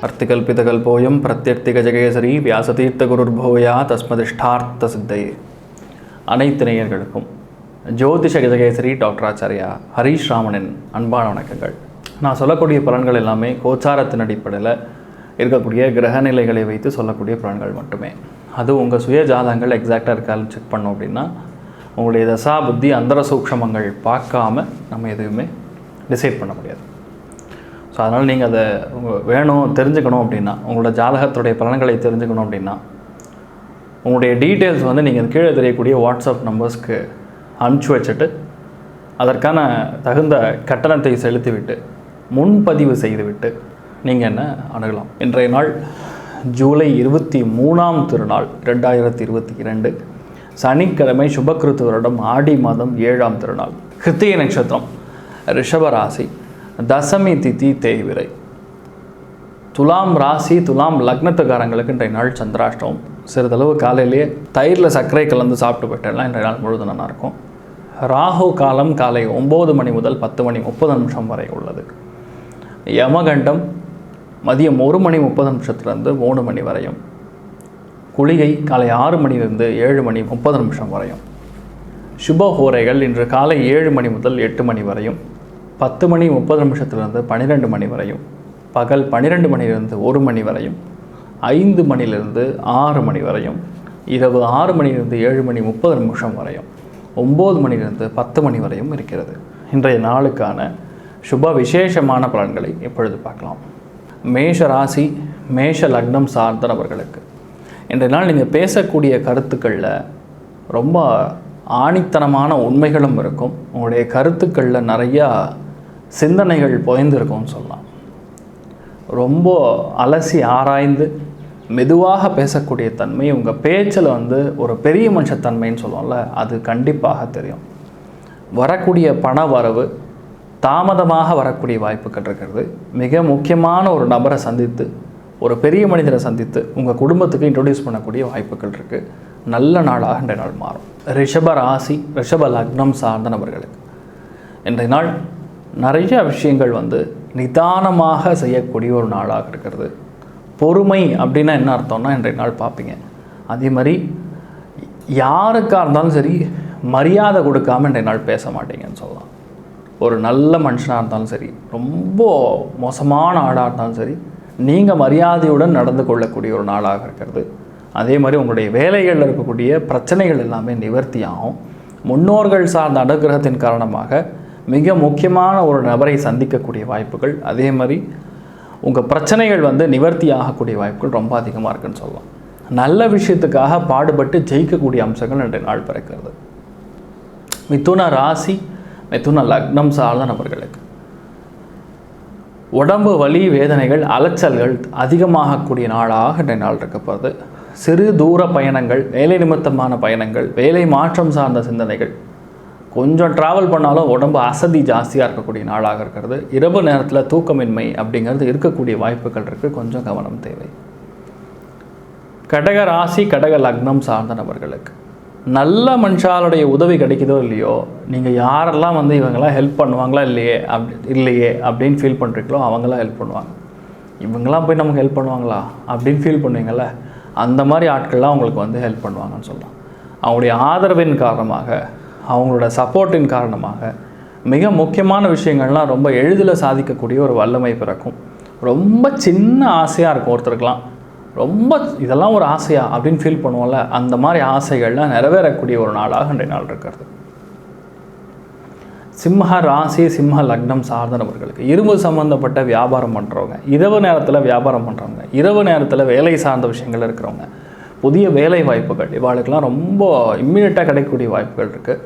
अर्तिकल्पितकल्पोऽयं प्रत्यर्तिगजகேசரி வியாசதீர்த்த குருர்பூயா தஸ்மதிஷ்டார்த்த சித்தையே. அனைத்து நேயர்களுக்கும் ஜோதிஷ கஜகேசரி டாக்டர் ஆச்சாரியா ஹரீஷ் ராமனின் அன்பான வணக்கங்கள். நான் சொல்லக்கூடிய பலன்கள் எல்லாமே கோச்சாரத்தின் அடிப்படையில் இருக்கக்கூடிய கிரகநிலைகளை வைத்து சொல்லக்கூடிய பலன்கள் மட்டுமே. அது உங்கள் சுய ஜாதகங்கள் எக்ஸாக்டாக இருக்கான்னு செக் பண்ணோம் அப்படின்னா உங்களுடைய தசா புத்தி அந்தர சூக்ஷமங்கள் பார்க்காம நம்ம எதுவுமே டிசைட் பண்ண முடியாது. ஸோ அதனால் நீங்கள் அதை வேணும் தெரிஞ்சுக்கணும் அப்படின்னா, உங்களோட ஜாதகத்துடைய பலன்களை தெரிஞ்சுக்கணும் அப்படின்னா உங்களுடைய டீட்டெயில்ஸ் நீங்கள் கீழே தெரியக்கூடிய வாட்ஸ்அப் நம்பர்ஸ்க்கு அனுப்பிச்சி வச்சுட்டு அதற்கான தகுந்த கட்டணத்தை செலுத்திவிட்டு முன்பதிவு செய்துவிட்டு நீங்கள் என்ன அணுகலாம். இன்றைய நாள் ஜூலை 23ஆம் திருநாள் 2022 சனிக்கிழமை, சுபகிருத்து வருடம் ஆடி மாதம் 7ஆம் திருநாள், கிருத்திகை நட்சத்திரம், ரிஷபராசி, தசமி திதி தேய்விரை. துலாம் ராசி துலாம் லக்னத்துக்காரங்களுக்கு இன்றைய நாள் சந்திராஷ்டமம். சிறிதளவு காலையிலேயே தயிரில் சர்க்கரை கலந்து சாப்பிட்டு போயிட்டெல்லாம் இன்றைய நாள் முழுதும் நல்லாயிருக்கும். ராகு காலம் காலை 9 மணி முதல் 10 மணி 30 நிமிஷம் வரை உள்ளது. யமகண்டம் மதியம் 1 மணி 30 நிமிஷத்துலேருந்து 3 மணி வரையும். குளிகை காலை 6 மணிலிருந்து 7 மணி 30 நிமிஷம் வரையும். சுபஹோரைகள் இன்று காலை 7 மணி முதல் 8 மணி வரையும், 10 மணி 30 நிமிஷத்துலேருந்து 12 மணி வரையும், பகல் 12 மணிலிருந்து 1 மணி வரையும், 5 மணிலிருந்து 6 மணி வரையும், இரவு 6 மணிலிருந்து 7 மணி 30 நிமிஷம் வரையும், 9 மணிலிருந்து 10 மணி வரையும் இருக்கிறது. இன்றைய நாளுக்கான சுப விசேஷமான பலன்களை இப்பொழுது பார்க்கலாம். மேஷ ராசி மேஷ லக்னம் சார்ந்த நபர்களுக்கு இன்றைய நாள் நீங்கள் பேசக்கூடிய கருத்துக்களில் ரொம்ப ஆணித்தனமான உண்மைகளும் இருக்கும். உங்களுடைய கருத்துக்களில் நிறையா சிந்தனைகள் புதைந்திருக்கும்னு சொல்லலாம். ரொம்ப அலசி ஆராய்ந்து மெதுவாக பேசக்கூடிய தன்மை உங்கள் பேச்சில் ஒரு பெரிய மனுஷத்தன்மைன்னு சொல்லுவோம்ல, அது கண்டிப்பாக தெரியும். வரக்கூடிய பண வரவு தாமதமாக வரக்கூடிய வாய்ப்புகள் இருக்கிறது. மிக முக்கியமான ஒரு நபரை சந்தித்து, ஒரு பெரிய மனிதரை சந்தித்து உங்கள் குடும்பத்துக்கு இன்ட்ரொடியூஸ் பண்ணக்கூடிய வாய்ப்புகள் இருக்குது. நல்ல நாளாக இன்றைய நாள் மாறும். ரிஷப ராசி ரிஷப லக்னம் சார்ந்த நபர்களுக்கு இன்றைய நாள் நிறைய விஷயங்கள் நிதானமாக செய்யக்கூடிய ஒரு நாளாக இருக்கிறது. பொறுமை அப்படின்னா என்ன அர்த்தம்னா இன்றைய நாள் பார்ப்பீங்க. அதே மாதிரி யாருக்காக இருந்தாலும் சரி மரியாதை கொடுக்காமல் இன்றைய நாள் பேச மாட்டீங்கன்னு சொல்லலாம். ஒரு நல்ல மனுஷனாக இருந்தாலும் சரி, ரொம்ப மோசமான ஆளாக இருந்தாலும் சரி, நீங்கள் மரியாதையுடன் நடந்து கொள்ளக்கூடிய ஒரு நாளாக இருக்கிறது. அதே மாதிரி உங்களுடைய வேலைகளில் இருக்கக்கூடிய பிரச்சனைகள் எல்லாமே நிவர்த்தி ஆகும். முன்னோர்கள் சார்ந்த அனுகிரகத்தின் காரணமாக மிக முக்கியமான ஒரு நபரை சந்திக்கக்கூடிய வாய்ப்புகள், அதே மாதிரி உங்கள் பிரச்சனைகள் நிவர்த்தி ஆகக்கூடிய வாய்ப்புகள் ரொம்ப அதிகமாக இருக்குன்னு சொல்லலாம். நல்ல விஷயத்துக்காக பாடுபட்டு ஜெயிக்கக்கூடிய அம்சங்கள் இன்றைய நாள் பிறக்கிறது. மிதுன ராசி மிதுன லக்னம் சார்ந்த நபர்களுக்கு உடம்பு வலி வேதனைகள் அலைச்சல்கள் அதிகமாகக்கூடிய நாளாக இன்றைய நாள் இருக்கப்படுது. சிறு தூர பயணங்கள், வேலை நிமித்தமான பயணங்கள், வேலை மாற்றம் சார்ந்த சிந்தனைகள், கொஞ்சம் ட்ராவல் பண்ணாலும் உடம்பு அசதி ஜாஸ்தியாக இருக்கக்கூடிய நாளாக இருக்கிறது. இரவு நேரத்தில் தூக்கமின்மை அப்படிங்கிறது இருக்கக்கூடிய வாய்ப்புகள் இருக்குது. கொஞ்சம் கவனம் தேவை. கடக ராசி கடக லக்னம் சார்ந்த நபர்களுக்கு நல்ல மனுஷாலுடைய உதவி கிடைக்குதோ இல்லையோ, நீங்கள் யாரெல்லாம் இவங்கெல்லாம் ஹெல்ப் பண்ணுவாங்களா இல்லையே அப்படின்னு ஃபீல் பண்ணுறீங்களோ அவங்களாம் ஹெல்ப் பண்ணுவாங்க. இவங்கெல்லாம் போய் நமக்கு ஹெல்ப் பண்ணுவாங்களா அப்படின்னு ஃபீல் பண்ணுவீங்கள, அந்த மாதிரி ஆட்கள்லாம் அவங்களுக்கு ஹெல்ப் பண்ணுவாங்கன்னு சொல்லலாம். அவங்களுடைய ஆதரவின் காரணமாக, அவங்களோட சப்போர்ட்டின் காரணமாக மிக முக்கியமான விஷயங்கள்லாம் ரொம்ப எளிதில் சாதிக்கக்கூடிய ஒரு வல்லமை பிறக்கும். ரொம்ப சின்ன ஆசையாக இருக்கும் ஒருத்தருக்கெலாம், ரொம்ப இதெல்லாம் ஒரு ஆசையா அப்படின்னு ஃபீல் பண்ணுவோம்ல, அந்த மாதிரி ஆசைகள்லாம் நிறைவேறக்கூடிய ஒரு நாளாக இன்றைய நாள் இருக்கிறது. சிம்ம ராசி சிம்ம லக்னம் சார்ந்த நபர்களுக்கு இரும்பு சம்மந்தப்பட்ட வியாபாரம் பண்ணுறவங்க, இரவு நேரத்தில் வியாபாரம் பண்ணுறவங்க, இரவு நேரத்தில் வேலை சார்ந்த விஷயங்கள் இருக்கிறவங்க, புதிய வேலை வாய்ப்புகள் இவாளுக்கெல்லாம் ரொம்ப இம்மிடியட்டாக கிடைக்கக்கூடிய வாய்ப்புகள் இருக்குது.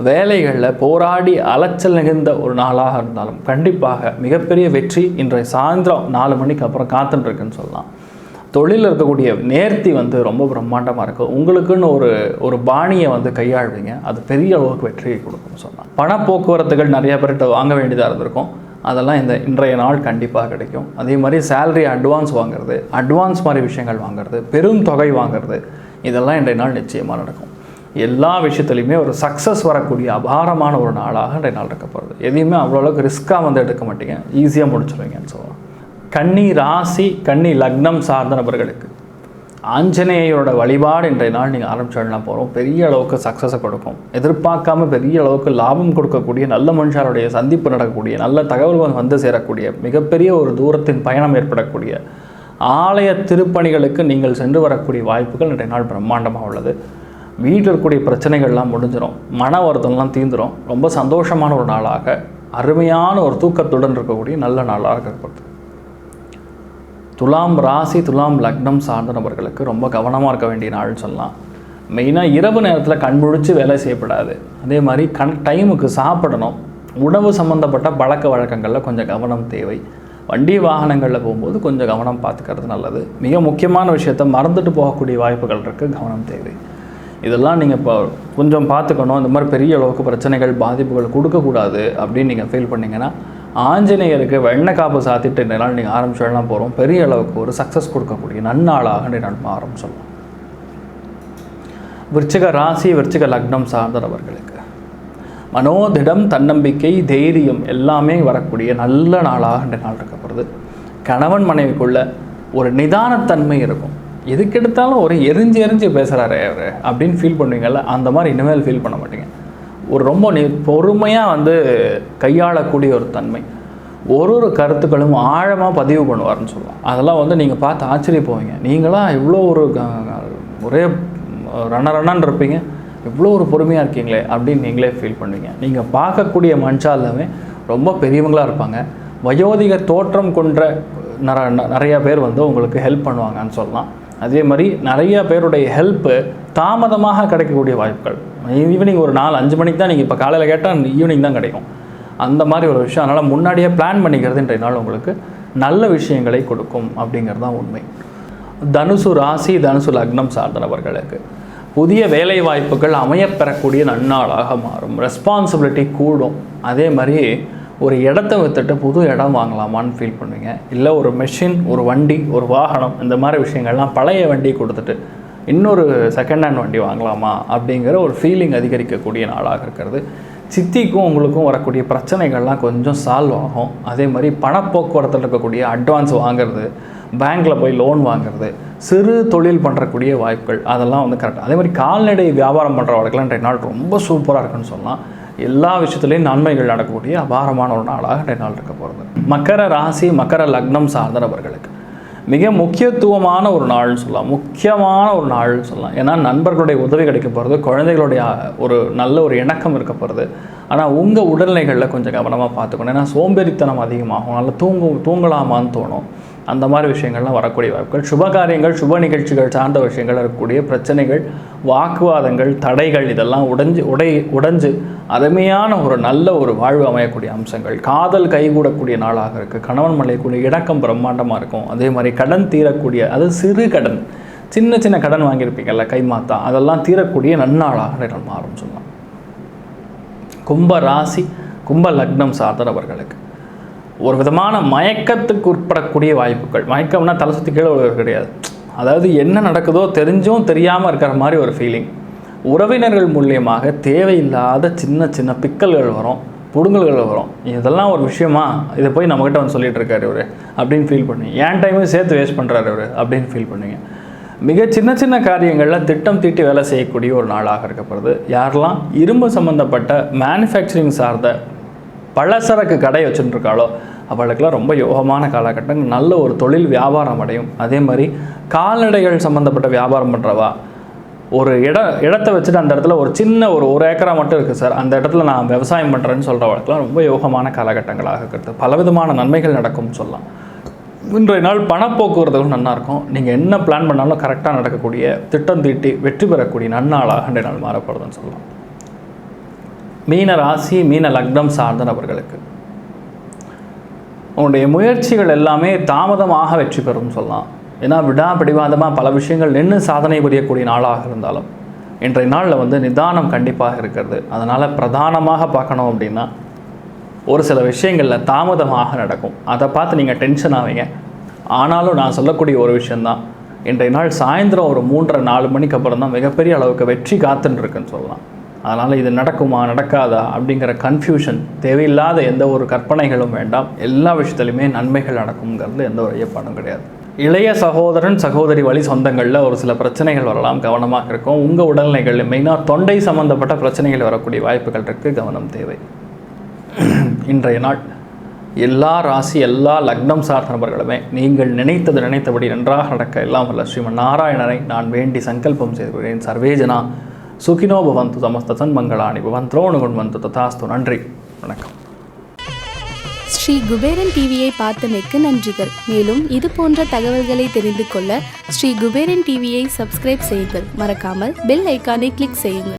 வேலைகளில் போராடி அலைச்சல் மிகுந்த ஒரு நாளாக இருந்தாலும் கண்டிப்பாக மிகப்பெரிய வெற்றி இன்றைய சாயந்தரம் 4 மணிக்கு அப்புறம் காத்துட்டுருக்குன்னு சொல்லலாம். தொழிலில் இருக்கக்கூடிய நேர்த்தி ரொம்ப பிரம்மாண்டமாக இருக்கும். உங்களுக்குன்னு ஒரு பாணியை கையாள்வீங்க, அது பெரிய அளவுக்கு வெற்றியை கொடுக்கும்னு சொன்னால். பணப்போக்குவரத்துகள் நிறைய பேர்கிட்ட வாங்க வேண்டியதாக இருந்திருக்கும், அதெல்லாம் இன்றைய நாள் கண்டிப்பாக கிடைக்கும். அதே மாதிரி சேலரி அட்வான்ஸ் வாங்குறது, அட்வான்ஸ் மாதிரி விஷயங்கள் வாங்குறது, பெரும் தொகை வாங்குறது, இதெல்லாம் இன்றைய நாள் நிச்சயமாக நடக்கும். எல்லா விஷயத்துலையுமே ஒரு சக்ஸஸ் வரக்கூடிய அபாரமான ஒரு நாளாக இன்றைய நாள் இருக்க போகிறது. எதையுமே அவ்வளோ அளவுக்கு ரிஸ்க்காக வந்து எடுக்க மாட்டீங்க, ஈஸியாக முடிச்சுருவீங்கன்னு சொல்லலாம். கன்னி ராசி கன்னி லக்னம் சார்ந்த நபர்களுக்கு ஆஞ்சநேயரோட வழிபாடு இன்றைய நாள் நீங்கள் ஆரம்பிச்சிடலாம் போகிறோம். பெரிய அளவுக்கு சக்ஸஸை கொடுக்கும். எதிர்பார்க்காம பெரிய அளவுக்கு லாபம் கொடுக்கக்கூடிய, நல்ல மனுஷருடைய சந்திப்பு நடக்கக்கூடிய, நல்ல தகவல்கள் வந்து சேரக்கூடிய, மிகப்பெரிய ஒரு தூரத்தின் பயணம் ஏற்படக்கூடிய, ஆலய திருப்பணிகளுக்கு நீங்கள் சென்று வரக்கூடிய வாய்ப்புகள் இன்றைய நாள் பிரம்மாண்டமாக உள்ளது. வீட்டில் இருக்கக்கூடிய பிரச்சனைகள்லாம் முடிஞ்சிடும், மன வருத்தம்லாம் தீந்துடும். ரொம்ப சந்தோஷமான ஒரு நாளாக, அருமையான ஒரு தூக்கத்துடன் இருக்கக்கூடிய நல்ல நாளாக இருக்கிறது. துலாம் ராசி துலாம் லக்னம் சார்ந்த நபர்களுக்கு ரொம்ப கவனமாக இருக்க வேண்டிய நாள்னு சொல்லலாம். மெயினாக இரவு நேரத்தில் கண்முழிச்சு வேலை செய்யப்படாது. அதே மாதிரி டைமுக்கு சாப்பிடணும். உணவு சம்மந்தப்பட்ட பழக்க வழக்கங்களில் கொஞ்சம் கவனம் தேவை. வண்டி வாகனங்களில் போகும்போது கொஞ்சம் கவனம் பார்த்துக்கிறது நல்லது. மிக முக்கியமான விஷயத்தை மறந்துட்டு போகக்கூடிய வாய்ப்புகள் இருக்குது, கவனம் தேவை. இதெல்லாம் நீங்கள் இப்போ கொஞ்சம் பார்த்துக்கணும். இந்த மாதிரி பெரிய அளவுக்கு பிரச்சனைகள் பாதிப்புகள் கொடுக்கக்கூடாது அப்படின்னு நீங்கள் ஃபீல் பண்ணிங்கன்னா ஆஞ்சநேயருக்கு வெண்ணெய் காப்பு சாத்திட்டு இந்த நாள் நீங்கள் ஆரம்பிச்சிடலாம் போகிறோம். பெரிய அளவுக்கு ஒரு சக்ஸஸ் கொடுக்கக்கூடிய நன்னாளாக இந்த நாள் ஆரம்பிச்சிடலாம். விருச்சிக ராசி விருச்சிக லக்னம் சார்ந்த நபர்களுக்கு மனோதிடம், தன்னம்பிக்கை, தைரியம் எல்லாமே வரக்கூடிய நல்ல நாளாக இந்த நாள் இருக்கப்படுது. கணவன் மனைவிக்குள்ள ஒரு நிதானத்தன்மை இருக்கும். எதுக்கு எடுத்தாலும் ஒரு எரிஞ்சு பேசுகிறாரே அவர் அப்படின்னு ஃபீல் பண்ணுவீங்கள்ல, அந்த மாதிரி இனிமேல் ஃபீல் பண்ண மாட்டீங்க. ஒரு ரொம்ப பொறுமையாக வந்து கையாளக்கூடிய ஒரு தன்மை, ஒரு கருத்துக்களும் ஆழமாக பதிவு பண்ணுவார்னு சொல்லலாம். அதெல்லாம் வந்து நீங்கள் பார்த்து ஆச்சரியப்போவீங்க. நீங்களாம் இவ்வளோ ஒரே ரன்னன்னு இருப்பீங்க, இவ்வளோ ஒரு பொறுமையாக இருக்கீங்களே அப்படின்னு நீங்களே ஃபீல் பண்ணுவீங்க. நீங்கள் பார்க்கக்கூடிய மனுஷாலுமே ரொம்ப பெரியவங்களாக இருப்பாங்க. வயோதிக தோற்றம் கொண்ட நிறையா பேர் வந்து உங்களுக்கு ஹெல்ப் பண்ணுவாங்கன்னு சொல்லலாம். அதே மாதிரி நிறைய பேருடைய ஹெல்ப்பு தாமதமாக கிடைக்கக்கூடிய வாய்ப்புகள். ஈவினிங் ஒரு 4-5 மணிக்கு தான், நீங்கள் இப்போ காலையில் கேட்டால் ஈவினிங் தான் கிடைக்கும். அந்த மாதிரி ஒரு விஷயம். அதனால் முன்னாடியே பிளான் பண்ணிக்கிறது இன்றைய நாள் உங்களுக்கு நல்ல விஷயங்களை கொடுக்கும் அப்படிங்கிறது தான் உண்மை. தனுசு ராசி தனுசு லக்னம் சார்ந்த நபர்களுக்கு புதிய வேலை வாய்ப்புகள் அமையப்பெறக்கூடிய நன்னாளாக மாறும். ரெஸ்பான்சிபிலிட்டி கூடும். அதே மாதிரி ஒரு இடத்த விற்றுட்டு புது இடம் வாங்கலாமான்னு ஃபீல் பண்ணுவீங்க. இல்லை ஒரு மெஷின், ஒரு வண்டி, ஒரு வாகனம், இந்த மாதிரி விஷயங்கள்லாம் பழைய வண்டி கொடுத்துட்டு இன்னொரு செகண்ட் ஹேண்ட் வண்டி வாங்கலாமா அப்படிங்கிற ஒரு ஃபீலிங் அதிகரிக்கக்கூடிய நாளாக இருக்கிறது. சித்திக்கும் உங்களுக்கும் வரக்கூடிய பிரச்சனைகள்லாம் கொஞ்சம் சால்வ் ஆகும். அதே மாதிரி பணப்போக்குவரத்தில் இருக்கக்கூடிய அட்வான்ஸ் வாங்குறது, பேங்க்கில் போய் லோன் வாங்குறது, சிறு தொழில் பண்ணுறக்கூடிய வாய்ப்புகள் அதெல்லாம் வந்து கரெக்டாக. அதே மாதிரி கால்நடை வியாபாரம் பண்ணுறவர்களுக்கெல்லாம் இன்றைய நாள் ரொம்ப சூப்பராக இருக்குன்னு சொல்லலாம். எல்லா விஷயத்துலேயும் நன்மைகள் நடக்கக்கூடிய அபாரமான ஒரு நாளாக இன்றைய நாள் இருக்க போகிறது. மகர ராசி மகர லக்னம் சார்ந்த நபர்களுக்கு மிக முக்கியத்துவமான ஒரு நாள்னு சொல்லலாம், முக்கியமான ஒரு நாள்னு சொல்லலாம். ஏன்னா நண்பர்களுடைய உதவி கிடைக்க போகிறது, குழந்தைகளுடைய ஒரு நல்ல ஒரு இணக்கம் இருக்க போகிறது. ஆனால் உங்கள் உடல்நிலைகளில் கொஞ்சம் கவனமாக பார்த்துக்கணும். ஏன்னா சோம்பேறித்தனம் அதிகமாகும், நல்லா தூங்கலாமான்னு தோணும். அந்த மாதிரி விஷயங்கள்லாம் வரக்கூடிய வாய்ப்புகள். சுபகாரியங்கள், சுப நிகழ்ச்சிகள் சார்ந்த விஷயங்கள் இருக்கக்கூடிய பிரச்சனைகள், வாக்குவாதங்கள், தடைகள் இதெல்லாம் உடைஞ்சு அருமையான ஒரு நல்ல ஒரு வாழ்வு அமையக்கூடிய அம்சங்கள். காதல் கைகூடக்கூடிய நாளாக இருக்குது. கணவன் மனைவிக்குரிய இணக்கம் பிரம்மாண்டமாக இருக்கும். அதே மாதிரி கடன் தீரக்கூடிய, அது சிறு கடன், சின்ன கடன் வாங்கியிருப்பீங்கல்ல கைமாத்தா, அதெல்லாம் தீரக்கூடிய நன்னாளாக நம்ம ஆரம்பிச்சிடலாம். கும்ப ராசி கும்ப லக்னம் சார்ந்த நபர்களுக்கு ஒரு விதமான மயக்கத்துக்கு உட்படக்கூடிய வாய்ப்புகள். மயக்கம்னா தலை சுற்றி கீழே விழுவது கிடையாது. அதாவது என்ன நடக்குதோ தெரிஞ்சும் தெரியாமல் இருக்கிற மாதிரி ஒரு ஃபீலிங். உறவினர்கள் மூலியமாக தேவையில்லாத சின்ன பிக்கல்கள் வரும், புடுங்கல்கள் வரும். இதெல்லாம் ஒரு விஷயமா, இதை போய் நம்மகிட்ட வந்து சொல்லிட்டு இருக்காரு இவர் அப்படின்னு ஃபீல் பண்ணுவீங்க. ஏன் டைமும் சேர்த்து வேஸ்ட் பண்ணுறாரு இவர் அப்படின்னு ஃபீல் பண்ணுவீங்க. மிக சின்ன காரியங்களில் திட்டம் தீட்டி வேலை செய்யக்கூடிய ஒரு நாளாக இருக்கப்படுது. யாரெல்லாம் இரும்பு சம்மந்தப்பட்ட மேனுஃபேக்சரிங் சார்ந்த பலசரக்கு கடை வச்சுட்டுருக்காளோ அவளுக்கெல்லாம் ரொம்ப யோகமான காலகட்டம். நல்ல ஒரு தொழில் வியாபாரம் அடையும். அதே மாதிரி கால்நடைகள் சம்மந்தப்பட்ட வியாபாரம் பண்ணுறவா, ஒரு இடத்த வச்சுட்டு அந்த இடத்துல ஒரு சின்ன ஒரு ஏக்கரா மட்டும் இருக்குது சார், அந்த இடத்துல நான் விவசாயம் பண்ணுறேன்னு சொல்கிறவளுக்கெல்லாம் ரொம்ப யோகமான காலகட்டங்களாக இருக்கிறது. பலவிதமான நன்மைகள் நடக்கும்னு சொல்லலாம். இன்றைய நாள் பணப்போக்குவரத்துகளும் நல்லாயிருக்கும். நீங்கள் என்ன பிளான் பண்ணாலும் கரெக்டாக நடக்கக்கூடிய, திட்டம் தீட்டி வெற்றி பெறக்கூடிய நன்னாளாக இன்றைய நாள் மாறப்படுதுன்னு சொல்லலாம். மீன ராசி மீன லக்னம் சார்ந்த நபர்களுக்கு உங்களுடைய முயற்சிகள் எல்லாமே தாமதமாக வெற்றி பெறும் சொல்லலாம். ஏன்னா பிடிவாதமாக பல விஷயங்கள் நின்று சாதனை புரியக்கூடிய நாளாக இருந்தாலும் இன்றைய நாளில் வந்து நிதானம் கண்டிப்பாக இருக்கிறது. அதனால் பிரதானமாக பார்க்கணும் அப்படின்னா ஒரு சில விஷயங்களில் தாமதமாக நடக்கும். அதை பார்த்து நீங்கள் டென்ஷன் ஆவீங்க. ஆனாலும் நான் சொல்லக்கூடிய ஒரு விஷயந்தான், இன்றைய நாள் சாயந்தரம் ஒரு 3:30-4 மணிக்கு அப்புறம் தான் மிகப்பெரிய அளவுக்கு வெற்றி காத்துன்னு இருக்குன்னு சொல்லலாம். அதனால் இது நடக்குமா நடக்காதா அப்படிங்கிற கன்ஃபியூஷன், தேவையில்லாத எந்த ஒரு கற்பனைகளும் வேண்டாம். எல்லா விஷயத்துலையுமே நன்மைகள் நடக்குங்கிறது எந்த ஒரு ஐயப்பாடும் கிடையாது. இளைய சகோதரன் சகோதரி வழி சொந்தங்களில் ஒரு சில பிரச்சனைகள் வரலாம், கவனமாக இருக்கும். உங்கள் உடல்நிலைகள் மெயினாக தொண்டை சம்மந்தப்பட்ட பிரச்சனைகள் வரக்கூடிய வாய்ப்புகள் இருக்குது, கவனம் தேவை. இன்றைய நாள் எல்லா ராசி எல்லா லக்னம் சார்ந்த நபர்களுமே நீங்கள் நினைத்தபடி நன்றாக நடக்க எல்லாம் வல்ல ஸ்ரீமன் நாராயணனை நான் வேண்டி சங்கல்பம் செய்துகிறேன். சர்வேஜனா சுகினோ பவந்து, சமஸ்த சன்மங்களானி பவந்த்ரோணு கொண்டு ததாஸ்து. நன்றி, வணக்கம். ஸ்ரீ குபேரன் டிவியை பார்த்தமைக்கு நன்றிகள். மேலும் இது போன்ற தகவல்களை தெரிந்து கொள்ள ஸ்ரீ குபேரன் டிவியை சப்ஸ்கிரைப் செய்யுங்கள். மறக்காமல் பெல் ஐக்கானை கிளிக் செய்யுங்கள்.